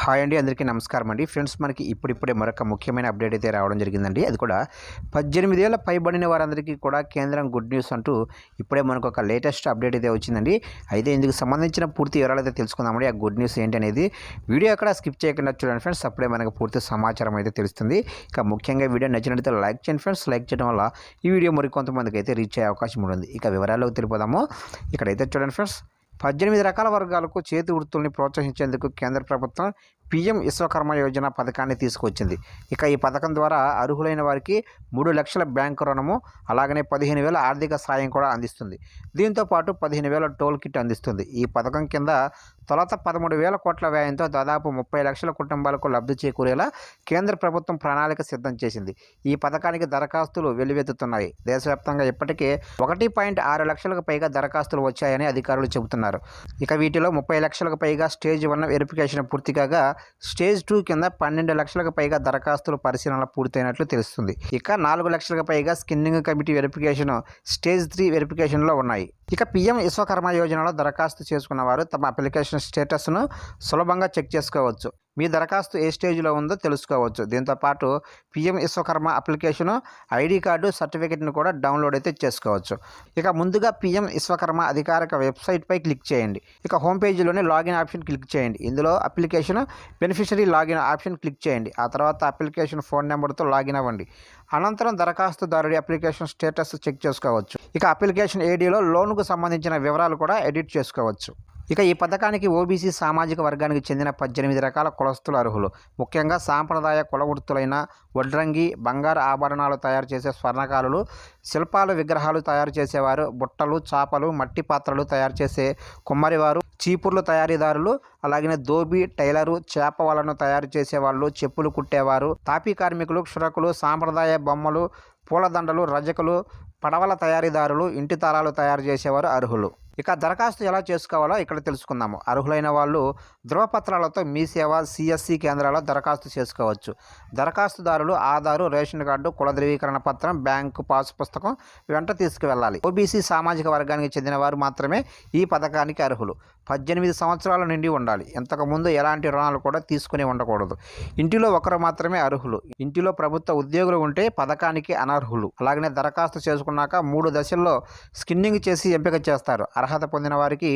Hi అండి, అందరికీ నమస్కారం అండి. ఫ్రెండ్స్, మనకి ఇప్పుడిప్పుడే మరొక ముఖ్యమైన అప్డేట్ అయితే రావడం జరిగిందండి. అది కూడా 18 ఏళ్ల పైబడిన వారందరికీ కూడా కేంద్రం గుడ్ న్యూస్ అంటూ ఇప్పుడే మనకు ఒక లేటెస్ట్ అప్డేట్ అయితే వచ్చిందండి. అయితే ఇందుకు సంబంధించిన పూర్తి వివరాలు అయితే తెలుసుకుందామండి. ఆ గుడ్ న్యూస్ ఏంటి అనేది వీడియో ఎక్కడ స్కిప్ చేయకుండా చూడండి ఫ్రెండ్స్. అప్పుడే మనకు పూర్తి సమాచారం అయితే తెలుస్తుంది. ఇక ముఖ్యంగా వీడియో నచ్చినట్లయితే లైక్ చేయండి ఫ్రెండ్స్. లైక్ చేయడం వల్ల ఈ వీడియో మరికొంతమందికి అయితే రీచ్ అయ్యే అవకాశం ఉంటుంది. ఇక వివరాల్లోకి తెలిపోదాము. ఇక్కడైతే చూడండి ఫ్రెండ్స్, 18 రకాల వర్గాలకు చేతి వృత్తుల్ని ప్రోత్సహించేందుకు కేంద్ర ప్రభుత్వం పీఎం విశ్వకర్మ యోజన పథకాన్ని తీసుకొచ్చింది. ఇక ఈ పథకం ద్వారా అర్హులైన వారికి 3 లక్షల బ్యాంకు రుణము, అలాగనే 15,000 ఆర్థిక సాయం కూడా అందిస్తుంది. దీంతో పాటు 15,000 టోల్ కిట్ అందిస్తుంది. ఈ పథకం కింద తొలుత 13,000 కోట్ల వ్యయంతో దాదాపు 30 లక్షల కుటుంబాలకు లబ్ధి చేకూరేలా కేంద్ర ప్రభుత్వం ప్రణాళిక సిద్ధం చేసింది. ఈ పథకానికి దరఖాస్తులు వెల్లువెత్తుతున్నాయి. దేశవ్యాప్తంగా ఇప్పటికే 1.6 లక్షలకు పైగా దరఖాస్తులు వచ్చాయని అధికారులు చెబుతున్నారు. ఇక వీటిలో 30 లక్షలకు పైగా స్టేజ్ 1 వెరిఫికేషన్ పూర్తి కాగా, స్టేజ్ 2 కింద 12 లక్షలకు పైగా దరఖాస్తుల పరిశీలన పూర్తయినట్లు తెలుస్తుంది. ఇక 4 లక్షలకు పైగా స్క్రీనింగ్ కమిటీ వెరిఫికేషన్, స్టేజ్ 3 వెరిఫికేషన్లో ఉన్నాయి. ఇక పీఎం విశ్వకర్మ యోజనలో దరఖాస్తు చేసుకున్న వారు తమ అప్లికేషన్ స్టేటస్ను సులభంగా చెక్ చేసుకోవచ్చు. మీ దరఖాస్తు ఏ స్టేజ్లో ఉందో తెలుసుకోవచ్చు. దీంతోపాటు PM Vishwakarma application, ID card, సర్టిఫికేట్ను కూడా డౌన్లోడ్ అయితే చేసుకోవచ్చు. ఇక ముందుగా పీఎం విశ్వకర్మ అధికారిక వెబ్సైట్పై క్లిక్ చేయండి. ఇక హోమ్ పేజీలోనే లాగిన్ ఆప్షన్ క్లిక్ చేయండి. ఇందులో application beneficiary login option click చేయండి. ఆ తర్వాత అప్లికేషన్ ఫోన్ నెంబర్తో లాగిన్ అవ్వండి. అనంతరం దరఖాస్తుదారుడి అప్లికేషన్ స్టేటస్ చెక్ చేసుకోవచ్చు. ఇక అప్లికేషన్ ఐడిలో లోనుకు సంబంధించిన వివరాలు కూడా ఎడిట్ చేసుకోవచ్చు. ఇక ఈ పథకానికి ఓబీసీ సామాజిక వర్గానికి చెందిన 18 రకాల కులస్తులు అర్హులు. ముఖ్యంగా సాంప్రదాయ కుల వృత్తులైన వడ్రంగి, బంగారు ఆభరణాలు తయారు చేసే స్వర్ణకారులు, శిల్పాలు, విగ్రహాలు తయారు చేసేవారు, బుట్టలు, చాపలు, మట్టి పాత్రలు తయారు చేసే కుమ్మరివారు, చీపుర్లు తయారీదారులు, అలాగే దోబి, టైలరు, చేప వలను తయారు చేసేవాళ్ళు, చెప్పులు కుట్టేవారు, తాపీ కార్మికులు, క్షురకులు, సాంప్రదాయ బొమ్మలు, పూలదండలు, రజకులు, పడవల తయారీదారులు, ఇంటి తాళాలు తయారు చేసేవారు అర్హులు. ఇక దరఖాస్తు ఎలా చేసుకోవాలో ఇక్కడ తెలుసుకుందాము. అర్హులైన వాళ్ళు ధృవపత్రాలతో మీ సేవ సిఎస్సి కేంద్రాల్లో దరఖాస్తు చేసుకోవచ్చు. దరఖాస్తుదారులు ఆధారు, రేషన్ కార్డు, కుల ధృవీకరణ పత్రం, బ్యాంకు పాస్ పుస్తకం వెంట తీసుకువెళ్ళాలి. ఓబీసీ సామాజిక వర్గానికి చెందిన వారు మాత్రమే ఈ పథకానికి అర్హులు. 18 సంవత్సరాల నుండి ఉండాలి. ఇంతకుముందు ఎలాంటి రుణాలు కూడా తీసుకుని ఉండకూడదు. ఇంటిలో ఒకరు మాత్రమే అర్హులు. ఇంటిలో ప్రభుత్వ ఉద్యోగులు ఉంటే పథకానికి అనర్హులు. అలాగనే దరఖాస్తు చేసుకున్నాక 3 దశల్లో స్క్రీనింగ్ చేసి ఎంపిక చేస్తారు. అర్హత పొందిన వారికి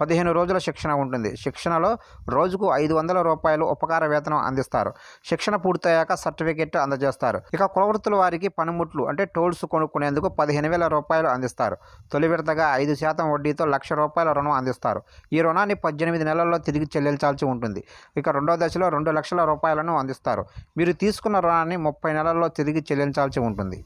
15 రోజుల శిక్షణ ఉంటుంది. శిక్షణలో రోజుకు 500 రూపాయలు ఉపకార వేతనం అందిస్తారు. శిక్షణ పూర్తయ్యాక సర్టిఫికెట్ అందజేస్తారు. ఇక కులవృత్తుల వారికి పనిముట్లు అంటే టోల్స్ కొనుక్కునేందుకు 15,000 రూపాయలు అందిస్తారు. తొలి విడతగా 5% వడ్డీతో ₹1,00,000 రుణం అందిస్తారు. ఈ రుణాన్ని 18 నెలల్లో తిరిగి చెల్లించాల్సి ఉంటుంది. ఇక రెండో దశలో 2 లక్షల రూపాయలను అందిస్తారు. మీరు తీసుకున్న రుణాన్ని 30 నెలల్లో తిరిగి చెల్లించాల్సి ఉంటుంది.